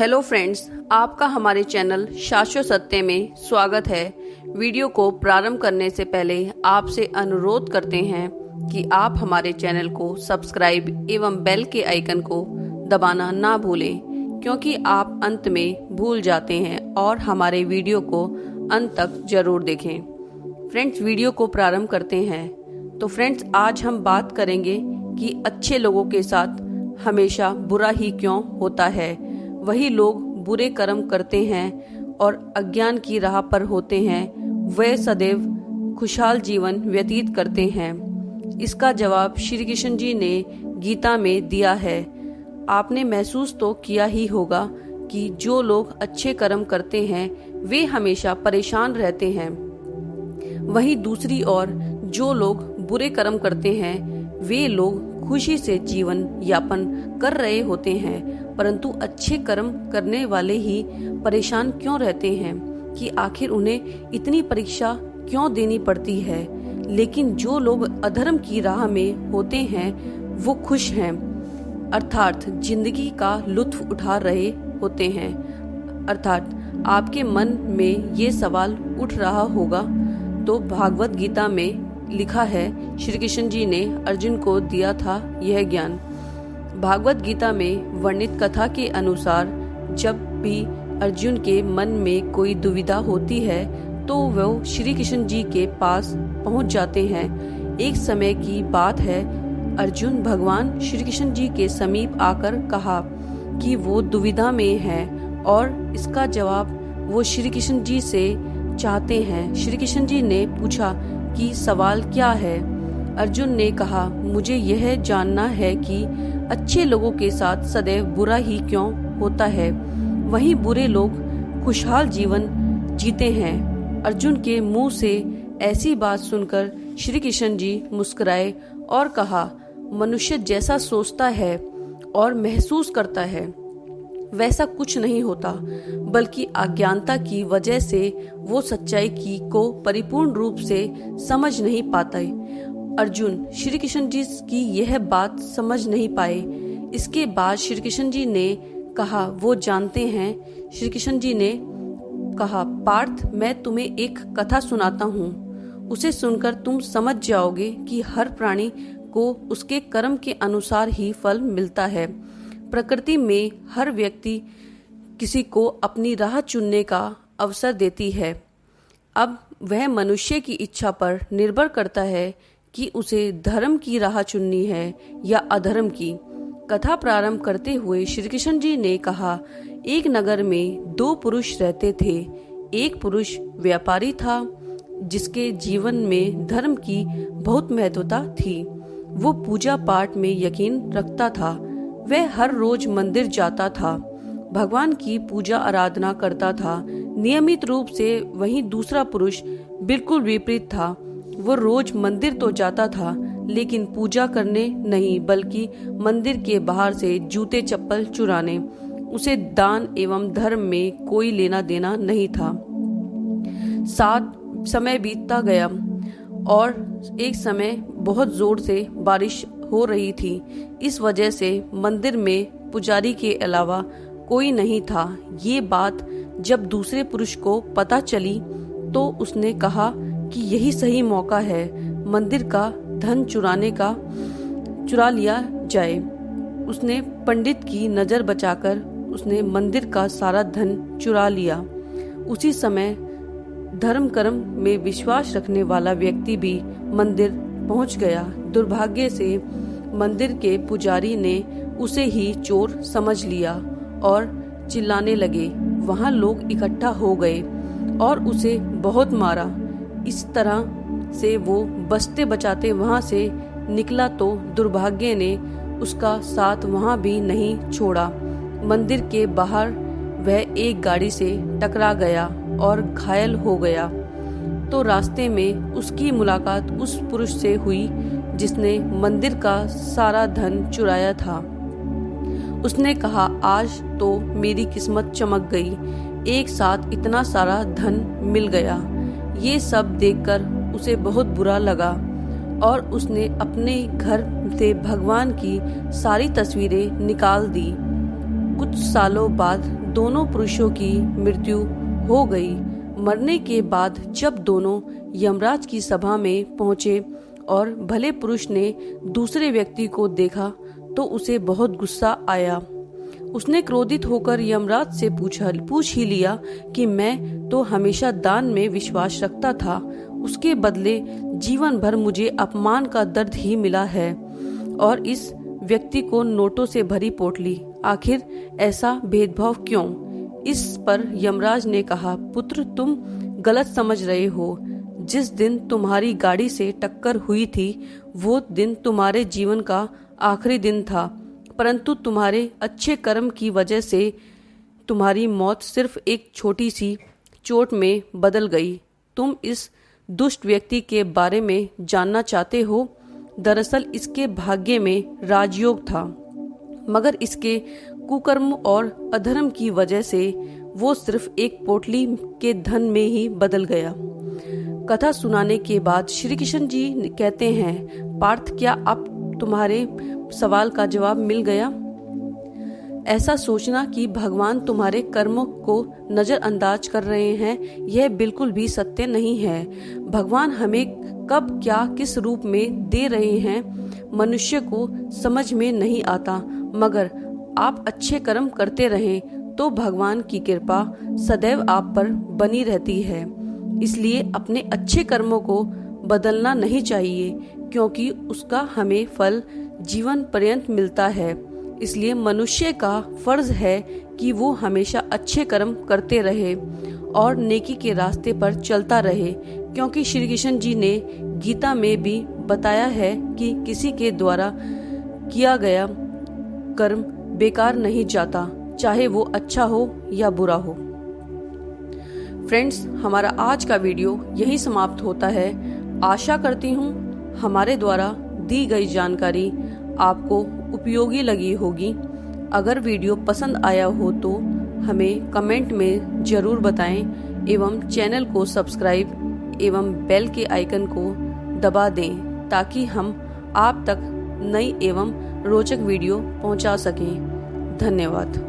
Hello friends, आपका हमारे channel शाश्वत सत्य में स्वागत है। वीडियो को प्रारंभ करने से पहले आपसे अनुरोध करते हैं कि आप हमारे चैनल को सब्सक्राइब एवं बेल के आइकन को दबाना ना भूलें, क्योंकि आप अंत में भूल जाते हैं और हमारे वीडियो को अंत तक जरूर देखें। फ्रेंड्स, वीडियो को प्रारंभ करते हैं। तो फ्रेंड्स, आज हम बात करेंगे कि अच्छे लोगों के साथ हमेशा बुरा ही क्यों होता है। वही लोग बुरे कर्म करते हैं और अज्ञान की राह पर होते हैं, वे सदैव खुशहाल जीवन व्यतीत करते हैं। इसका जवाब श्री कृष्ण जी ने गीता में दिया है। आपने महसूस तो किया ही होगा कि जो लोग अच्छे कर्म करते हैं वे हमेशा परेशान रहते हैं, वहीं दूसरी ओर जो लोग बुरे कर्म करते हैं वे लोग खुशी से जीवन यापन कर रहे होते हैं। परंतु अच्छे कर्म करने वाले ही परेशान क्यों रहते हैं कि आखिर उन्हें इतनी परीक्षा क्यों देनी पड़ती है। लेकिन जो लोग अधर्म की राह में होते हैं वो खुश हैं, अर्थात जिंदगी का लुत्फ उठा रहे होते हैं। अर्थात आपके मन में ये सवाल उठ रहा होगा, तो भागवत गीता में लिखा है, श्री कृष्ण जी ने अर्जुन को दिया था यह ज्ञान। भागवत गीता में वर्णित कथा के अनुसार जब भी अर्जुन के मन में कोई दुविधा होती है तो वो श्री कृष्ण जी के पास पहुंच जाते हैं। एक समय की बात है, अर्जुन भगवान श्री कृष्ण जी के समीप आकर कहा कि वो दुविधा में है और इसका जवाब वो श्री कृष्ण जी से चाहते हैं। श्री कृष्ण जी ने पूछा कि सवाल क्या है। अर्जुन ने कहा, मुझे यह जानना है कि अच्छे लोगों के साथ सदैव बुरा ही क्यों होता है, वहीं बुरे लोग खुशहाल जीवन जीते हैं। अर्जुन के मुंह से ऐसी बात सुनकर श्री कृष्ण जी मुस्कुराए और कहा, मनुष्य जैसा सोचता है और महसूस करता है वैसा कुछ नहीं होता, बल्कि अज्ञानता की वजह से वो सच्चाई को परिपूर्ण रूप से समझ नहीं पाता। अर्जुन श्री कृष्ण जी की यह बात समझ नहीं पाए। इसके बाद श्री कृष्ण जी ने कहा, वो जानते हैं। श्री कृष्ण जी ने कहा, पार्थ, मैं तुम्हें एक कथा सुनाता हूँ, उसे सुनकर तुम समझ जाओगे कि हर प्राणी को उसके कर्म के अनुसार ही फल मिलता है। प्रकृति में हर व्यक्ति किसी को अपनी राह चुनने का अवसर देती है। अब वह मनुष्य की इच्छा पर निर्भर करता है कि उसे धर्म की राह चुननी है या अधर्म की। कथा प्रारंभ करते हुए श्री कृष्ण जी ने कहा, एक नगर में दो पुरुष रहते थे। एक पुरुष व्यापारी था जिसके जीवन में धर्म की बहुत महत्वता थी। वो पूजा पाठ में यकीन रखता था। वह हर रोज मंदिर जाता था, भगवान की पूजा आराधना करता था नियमित रूप से। वहीं दूसरा पुरुष बिल्कुल विपरीत था। वो रोज मंदिर तो जाता था लेकिन पूजा करने नहीं, बल्कि मंदिर के बाहर से जूते चप्पल चुराने। उसे दान एवं धर्म में कोई लेना देना नहीं था। समय बीतता गया और एक समय बहुत जोर से बारिश हो रही थी। इस वजह से मंदिर में पुजारी के अलावा कोई नहीं था। ये बात जब दूसरे पुरुष को पता चली तो उसने कहा कि यही सही मौका है, मंदिर का धन चुरा लिया जाए। उसने पंडित की नजर बचाकर उसने मंदिर का सारा धन चुरा लिया। उसी समय धर्म कर्म में विश्वास रखने वाला व्यक्ति भी मंदिर पहुंच गया। दुर्भाग्य से मंदिर के पुजारी ने उसे ही चोर समझ लिया और चिल्लाने लगे। वहां लोग इकट्ठा हो गए और उसे बहुत मारा। इस तरह से वो बचते बचाते वहां से निकला तो दुर्भाग्य ने उसका साथ वहां भी नहीं छोड़ा। मंदिर के बाहर वह एक गाड़ी से टकरा गया और घायल हो गया। तो रास्ते में उसकी मुलाकात उस पुरुष से हुई जिसने मंदिर का सारा धन चुराया था। उसने कहा, आज तो मेरी किस्मत चमक गई, एक साथ इतना सारा धन मिल गया। ये सब देखकर उसे बहुत बुरा लगा और उसने अपने घर से भगवान की सारी तस्वीरें निकाल दी। कुछ सालों बाद दोनों पुरुषों की मृत्यु हो गई। मरने के बाद जब दोनों यमराज की सभा में पहुंचे और भले पुरुष ने दूसरे व्यक्ति को देखा तो उसे बहुत गुस्सा आया। उसने क्रोधित होकर यमराज से पूछ ही लिया कि मैं तो हमेशा दान में विश्वास रखता था, उसके बदले जीवन भर मुझे अपमान का दर्द ही मिला है और इस व्यक्ति को नोटों से भरी पोटली, आखिर ऐसा भेदभाव क्यों? इस पर यमराज ने कहा, पुत्र तुम गलत समझ रहे हो। जिस दिन तुम्हारी गाड़ी से टक्कर हुई थी वो दिन तुम्हारे जीवन का आखिरी दिन था, परंतु तुम्हारे अच्छे कर्म की वजह से तुम्हारी मौत सिर्फ एक छोटी सी चोट में बदल गई। तुम इस दुष्ट व्यक्ति के बारे में जानना चाहते हो? दरअसल इसके भाग्य में राजयोग था, मगर इसके कुकर्म और अधर्म की वजह से वो सिर्फ एक पोटली के धन में ही बदल गया। कथा सुनाने के बाद श्री कृष्ण जी कहते हैं, पार्थ क्या अब तुम्हारे सवाल का जवाब मिल गया? ऐसा सोचना कि भगवान तुम्हारे कर्मों को नजरअंदाज कर रहे हैं, यह बिल्कुल भी सत्य नहीं है। भगवान हमें कब क्या किस रूप में दे रहे हैं मनुष्य को समझ में नहीं आता, मगर आप अच्छे कर्म करते रहें तो भगवान की कृपा सदैव आप पर बनी रहती है। इसलिए अपने अच्छे कर्मों को बदलना नहीं चाहिए, क्योंकि उसका हमें फल जीवन पर्यंत मिलता है। इसलिए मनुष्य का फर्ज है कि वो हमेशा अच्छे कर्म करते रहे और नेकी के रास्ते पर चलता रहे, क्योंकि श्री कृष्ण जी ने गीता में भी बताया है कि किसी के द्वारा किया गया कर्म बेकार नहीं जाता, चाहे वो अच्छा हो या बुरा हो। फ्रेंड्स, हमारा आज का वीडियो यही समाप्त होता है। आशा करती हूँ हमारे द्वारा दी गई जानकारी आपको उपयोगी लगी होगी। अगर वीडियो पसंद आया हो तो हमें कमेंट में जरूर बताएं एवं चैनल को सब्सक्राइब एवं बेल के आइकन को दबा दें, ताकि हम आप तक नई एवं रोचक वीडियो पहुंचा सकें। धन्यवाद।